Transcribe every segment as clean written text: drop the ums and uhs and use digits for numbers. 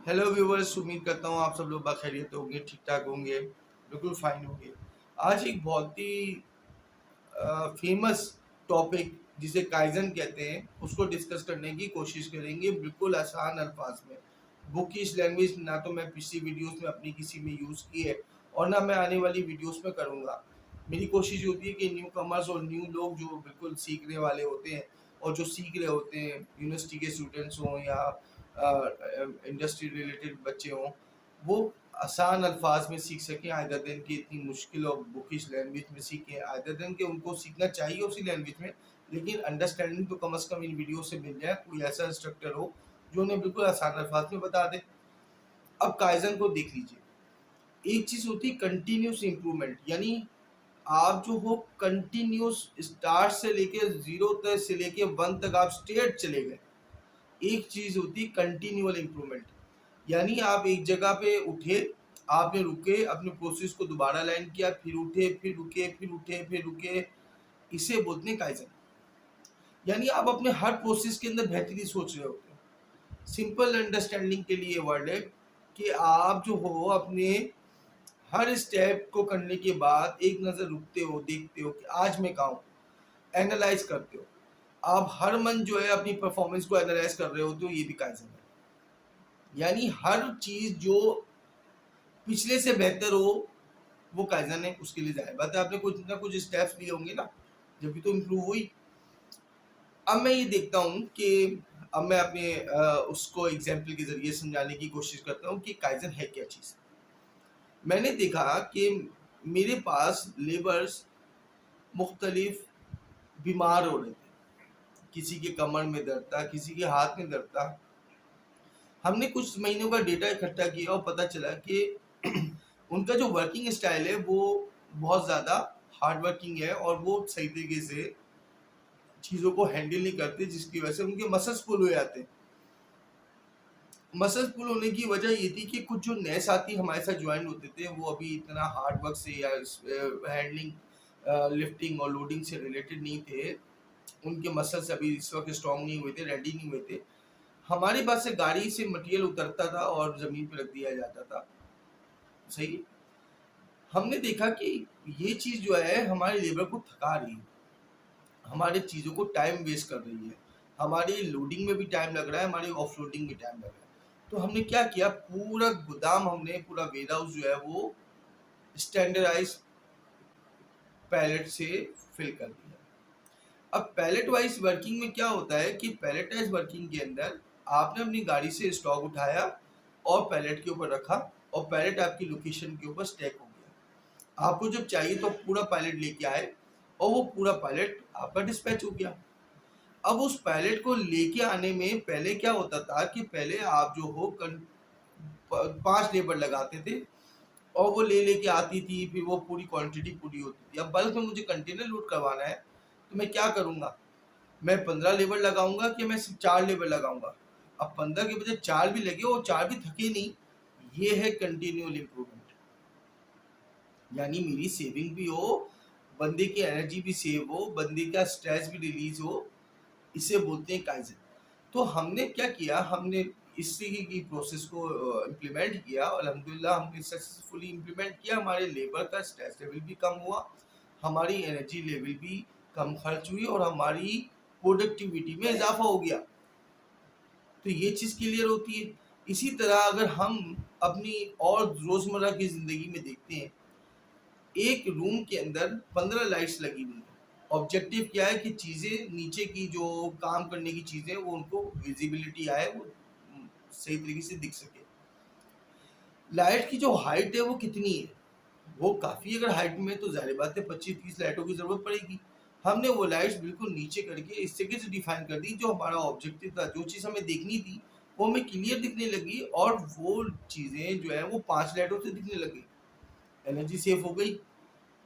Hello viewers, उम्मीद करता हूँ आप सब लोग बखैरियत होंगे, ठीक ठाक होंगे, बिल्कुल फाइन होंगे। आज एक बहुत ही फेमस टॉपिक जिसे काइजन कहते हैं उसको डिस्कस करने की कोशिश करेंगे, बिल्कुल आसान अल्फाज में। बुकिश लैंग्वेज ना तो मैं पिछली वीडियोस में अपनी किसी में यूज़ की है और ना मैं आने वाली वीडियोस में करूँगा। मेरी कोशिश होती है कि न्यू कमर्स और न्यू लोग जो बिल्कुल सीखने वाले होते हैं और जो सीख रहे होते हैं, यूनिवर्सिटी के स्टूडेंट्स हों या इंडस्ट्री रिलेटेड बच्चे हों, वो आसान अल्फाज में सीख सकें, आइदर देन कि इतनी मुश्किल और बुकिश लैंग्वेज में सीखें, आइदर देन कि उनको सीखना चाहिए उसी लैंग्वेज में, लेकिन अंडरस्टैंडिंग तो कम से कम इन वीडियो से मिल जाए। कोई ऐसा इंस्ट्रक्टर हो जो उन्हें बिल्कुल आसान अल्फाज में बता दे। अब काइजन को देख लीजिए। एक चीज़ होती है कंटिन्यूस इम्प्रूवमेंट, यानी आप जो हो कंटिन्यूस स्टार्ट से लेके जीरो तक से लेके वन तक आप स्ट्रेट चले गए। एक चीज़ होती है कंटिन्यूअल इम्प्रूवमेंट, यानी आप एक जगह पे उठे, आपने रुके, अपने प्रोसेस को दोबारा लाइन किया, फिर उठे, फिर रुके, फिर उठे, फिर रुके। इसे बोलते हैं काइजन। यानी आप अपने हर प्रोसेस के अंदर बेहतरी सोच रहे होते हो। सिंपल अंडरस्टैंडिंग के लिए वर्ड है कि आप जो हो अपने हर स्टेप को करने के बाद एक नज़र रुकते हो, देखते हो कि आज मैं कहाँ हूँ, एनालाइज करते हो। आप हर मन जो है अपनी परफॉर्मेंस को एनालाइज कर रहे होते हो, ये भी काइजन है। यानी हर चीज़ जो पिछले से बेहतर हो वो काइजन है। उसके लिए जाहिर बात है आपने कुछ ना कुछ स्टेप्स लिए होंगे ना, जब भी तो इम्प्रूव हुई। अब मैं ये देखता हूँ कि अब मैं अपने उसको एग्जाम्पल के जरिए समझाने की कोशिश करता हूँ कि काइजन है क्या चीज़। मैंने देखा कि मेरे पास लेबर्स मुख्तलिफ बीमार हो रहे थे। किसी के कमर में दर्द था, किसी के हाथ में दर्द था। हमने कुछ महीनों का डेटा इकट्ठा किया और पता चला कि उनका जो वर्किंग स्टाइल है वो बहुत ज़्यादा हार्ड वर्किंग है और वो सही तरीके से चीज़ों को हैंडल नहीं करते, जिसकी वजह से उनके मसल्स पुल हो जाते हैं। मसल्स पुल होने की वजह ये थी कि कुछ जो नए साथी हमारे साथ ज्वाइन होते थे वो अभी इतना हार्ड वर्क से या हैंडलिंग लिफ्टिंग और लोडिंग से रिलेटेड नहीं थे। उनके मसल्स अभी इस वक्त स्ट्रॉन्ग नहीं हुए थे, रेडी नहीं हुए थे। हमारे पास से गाड़ी से मटेरियल उतरता था और ज़मीन पे रख दिया जाता था। सही है। हमने देखा कि ये चीज़ जो है हमारे लेबर को थका रही है, हमारे चीज़ों को टाइम वेस्ट कर रही है, हमारी लोडिंग में भी टाइम लग रहा है, हमारी ऑफलोडिंग में टाइम लग रहा है। तो हमने क्या किया, पूरा गोदाम हमने, पूरा वेयर हाउस जो है वो स्टैंडर्डाइज पैलेट से फिल कर दिया। अब पैलेट वाइज वर्किंग में क्या होता है कि पैलेटाइज वर्किंग के अंदर आपने अपनी गाड़ी से स्टॉक उठाया और पैलेट के ऊपर रखा और पैलेट आपकी लोकेशन के ऊपर स्टैक हो गया। आपको जब चाहिए तो पूरा पैलेट लेके आए और वो पूरा पैलेट आपका डिस्पैच हो गया। अब उस पैलेट को लेके आने में पहले क्या होता था कि पहले आप जो हो 5 लेबर लगाते थे और वो ले लेके आती थी, फिर वो पूरी क्वांटिटी पूरी होती थी। अब बल्क में मुझे कंटेनर लोड करवाना है तो मैं क्या करूँगा, मैं 15 लेबर लगाऊंगा कि मैं सिर्फ 4 लेबर लगाऊंगा। अब 15 के बजाय 4 भी लगे और 4 भी थके नहीं। ये है कंटिन्यूअल इम्प्रूवमेंट, यानी मेरी सेविंग भी हो, बंदे की एनर्जी भी सेव हो, बंदे का स्ट्रेस भी रिलीज हो। इसे बोलते हैं काइजन। तो हमने क्या किया, हमने इस तरीके की प्रोसेस को इम्प्लीमेंट किया और अल्हम्दुलिल्लाह हमने सक्सेसफुली इम्प्लीमेंट किया। हमारे लेबर का स्ट्रेस लेवल भी कम हुआ, हमारी एनर्जी लेवल भी कम खर्च हुई और हमारी प्रोडक्टिविटी में इजाफा हो गया। तो ये चीज़ क्लियर होती है। इसी तरह अगर हम अपनी और रोज़मर्रा की ज़िंदगी में देखते हैं, एक रूम के अंदर 15 लाइट्स लगी हुई हैं। ऑब्जेक्टिव क्या है कि चीज़ें नीचे की जो काम करने की चीज़ें वो उनको विजिबिलिटी आए, वो सही तरीके से दिख सके। लाइट की जो हाइट है वो कितनी है, वो काफ़ी अगर हाइट में तो ज़ाहिर बात है 25-30 लाइटों की ज़रूरत पड़ेगी। हमने वो लाइट्स बिल्कुल नीचे करके इस तरीके से डिफाइन कर दी, जो हमारा ऑब्जेक्टिव था, जो चीज़ हमें देखनी थी वो हमें क्लियर दिखने लगी और वो चीज़ें जो है वो 5 लाइटों से दिखने लगी। एनर्जी सेव हो गई।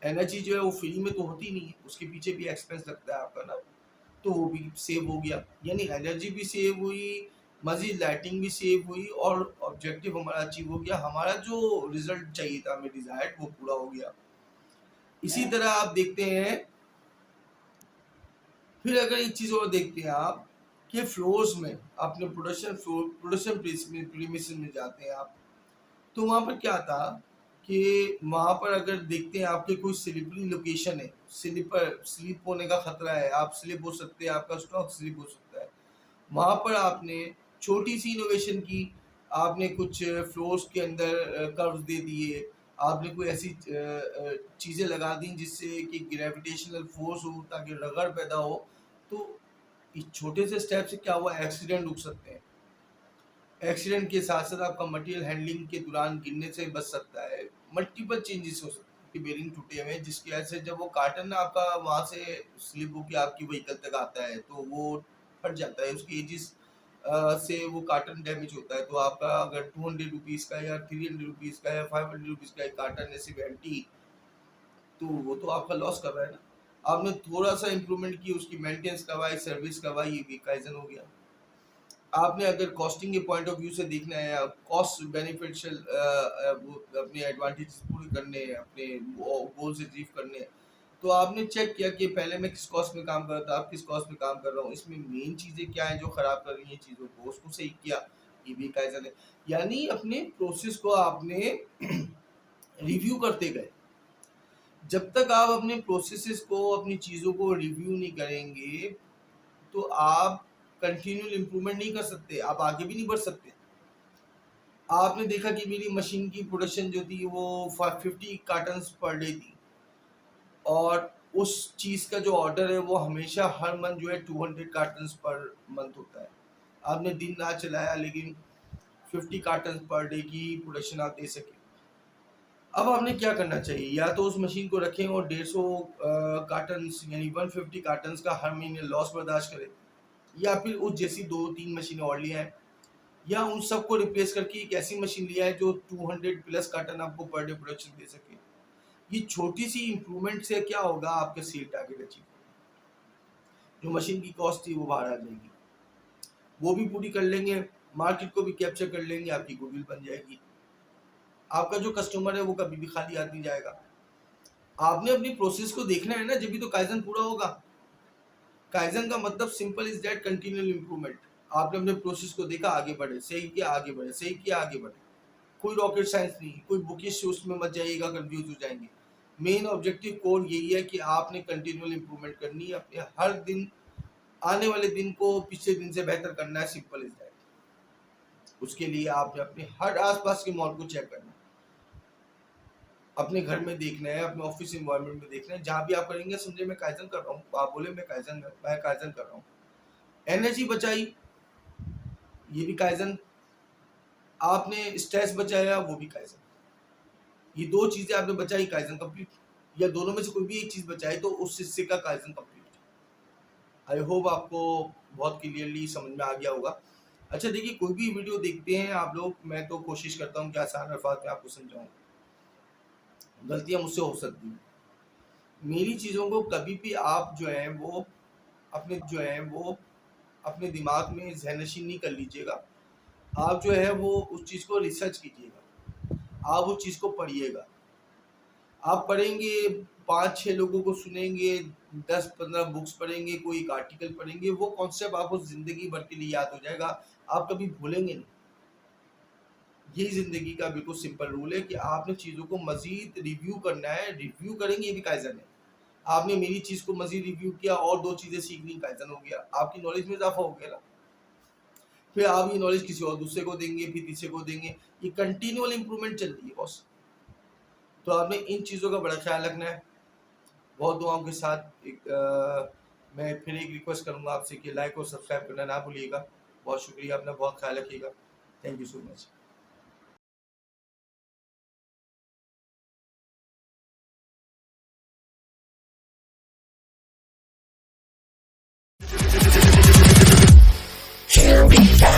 एनर्जी जो है वो फ्री में तो होती नहीं है, उसके पीछे भी एक्सपेंस लगता है आपका ना, तो वो भी सेव हो गया। यानी एनर्जी भी सेव हुई, मज़ीद लाइटिंग भी सेव हुई और ऑब्जेक्टिव हमारा अचीव हो गया। हमारा जो रिजल्ट चाहिए था हमें डिज़ायर्ड, वो पूरा हो गया। इसी तरह आप देखते हैं, फिर अगर एक चीज़ और देखते हैं आप कि फ्लोर्स में अपने प्रोडक्शन प्रीमिसेस में जाते हैं आप, तो वहाँ पर क्या था कि वहाँ पर अगर देखते हैं आपके कोई स्लिपरी लोकेशन है, स्लिप होने का खतरा है, आप स्लिप हो सकते हैं, आपका स्टॉक स्लिप हो सकता है, वहाँ पर आपने छोटी सी इनोवेशन की, आपने कुछ फ्लोर्स के अंदर कर्व्स दे दिए, आपने कोई ऐसी चीज़ें लगा दी जिससे कि ग्रेविटेशनल फोर्स हो ताकि रगड़ पैदा हो, तो इस छोटे से स्टेप से क्या हुआ, एक्सीडेंट रुक सकते हैं। एक्सीडेंट के साथ साथ आपका मटेरियल हैंडलिंग के दौरान गिरने से बच सकता है, मल्टीपल चेंजेस हो सकते हैं कि बेरिंग टूटे हुए हैं, जिसकी वजह से जब वो कार्टन आपका वहाँ से स्लिप होकर आपकी व्हीकल तक आता है तो वो फट जाता है, उसकी एजिस से वो कार्टन डैमेज होता है। तो आपका अगर 200 रुपीज़ का या 300 रुपीज़ का या 500 रुपीज़ का एक कार्टन है सिर्फ एंटी, तो वो तो आपका लॉस कर रहा है ना। आपने थोड़ा सा इम्प्रूवमेंट की, उसकी मेंटेनेंस करवाई, सर्विस करवाई, ये भी काइजन हो गया। आपने अगर कॉस्टिंग के पॉइंट ऑफ व्यू से देखना है, कॉस्ट बेनिफिशियल अपने एडवांटेज पूरे करने हैं, अपने गोल्स अचीव करने हैं, तो आपने चेक किया कि पहले मैं किस कॉस्ट में काम कर रहा था, अब किस कॉस्ट में काम कर रहा हूँ, इसमें मेन चीज़ें क्या हैं जो ख़राब कर रही हैं चीज़ों को, उसको सही किया, ये भी काइजन है। यानी अपने प्रोसेस को आपने रिव्यू करते गए। जब तक आप अपने प्रोसेसेस को, अपनी चीज़ों को रिव्यू नहीं करेंगे, तो आप कंटिन्यूअल इम्प्रूवमेंट नहीं कर सकते, आप आगे भी नहीं बढ़ सकते। आपने देखा कि मेरी मशीन की प्रोडक्शन जो थी वो 50 कार्टन्स पर डे थी, और उस चीज़ का जो ऑर्डर है वो हमेशा हर मंथ जो है 200 कार्टन्स पर मंथ होता है। आपने दिन रात चलाया लेकिन 50 कार्टन्स पर डे की प्रोडक्शन आप दे सके। अब आपने क्या करना चाहिए, या तो उस मशीन को रखें और 150 कार्टन्स यानी 150 कार्टन्स का हर महीने लॉस बर्दाश्त करें, या फिर उस जैसी 2-3 मशीनें और लिया है, या उन सबको रिप्लेस करके एक ऐसी मशीन लिया है जो 200 प्लस कार्टन आपको पर डे प्रोडक्शन दे सके। ये छोटी सी इंप्रूवमेंट से क्या होगा, आपके सेल टारगेट अचीव, जो मशीन की कॉस्ट थी वो बाहर आ जाएगी, वो भी पूरी कर लेंगे, मार्केट को भी कैप्चर कर लेंगे, आपकी गुडविल बन जाएगी, आपका जो कस्टमर है वो कभी भी खाली हाथ नहीं जाएगा। आपने अपनी प्रोसेस को देखना है ना, जब भी तो काइजन पूरा होगा। काइजन का मतलब simple is that continual improvement. आपने अपने प्रोसेस को देखा, आगे बढ़े, सही किया आगे बढ़े, सही किया आगे बढ़े, कोई रॉकेट साइंस नहीं, कोई बुकिश उसमें मत जाइएगा, कंफ्यूज हो जाएंगे। मेन ऑब्जेक्टिव कोर यही है कि आपने कंटिन्यूअल इंप्रूवमेंट करनी है, अपने हर दिन, आने वाले दिन को पिछले दिन से बेहतर करना है, सिंपल इज दैट। उसके लिए आपने अपने हर आसपास के माहौल को चेक करना है, अपने घर में देखना है, अपने ऑफिस इन्वायरमेंट में देखना है, जहाँ भी आप करेंगे समझे मैं काइजन कर रहा हूँ, आप बोले मैं काइजन कर रहा हूँ। एनर्जी बचाई, ये भी काइजन, आपने स्ट्रेस बचाया, वो भी काइजन। ये दो चीजें आपने बचाई, काइजन कंप्लीट, या दोनों में से कोई भी एक चीज बचाई तो उस हिस्से का काइजन कंप्लीट। आई होप आपको बहुत क्लियरली समझ में आ गया होगा। अच्छा देखिए, कोई भी वीडियो देखते हैं आप लोग, मैं तो कोशिश करता हूँ कि आसान अल्फाज में आपको समझाऊँ, गलतियाँ मुझसे हो सकती हैं। मेरी चीज़ों को कभी भी आप जो है वो अपने दिमाग में ज़हनशीन नहीं कर लीजिएगा। आप जो है वो उस चीज़ को रिसर्च कीजिएगा, आप उस चीज़ को पढ़िएगा। आप पढ़ेंगे, 5-6 लोगों को सुनेंगे, 10-15 बुक्स पढ़ेंगे, कोई एक आर्टिकल पढ़ेंगे, वो कॉन्सेप्ट आपको ज़िंदगी भर के लिए याद हो जाएगा, आप कभी भूलेंगे नहीं। यही ज़िंदगी का बिल्कुल सिंपल रूल है कि आपने चीज़ों को मज़ीद रिव्यू करना है, रिव्यू करेंगे, ये भी काइजन है। आपने मेरी चीज़ को मज़ीद रिव्यू किया और 2 चीज़ें सीखनी, काइजन हो गया, आपकी नॉलेज में इजाफा हो गया ना। फिर आप ये नॉलेज किसी और दूसरे को देंगे, फिर तीसरे को देंगे, ये कंटिन्यूअल इंप्रूवमेंट चल रही है बॉस। तो आपने इन चीज़ों का बड़ा ख्याल रखना है। बहुत दुआओं के साथ मैं फिर एक रिक्वेस्ट करूँगा आपसे कि लाइक और सब्सक्राइब करना ना भूलिएगा। बहुत शुक्रिया, अपना बहुत ख्याल रखिएगा। Thank you so much. Here we go.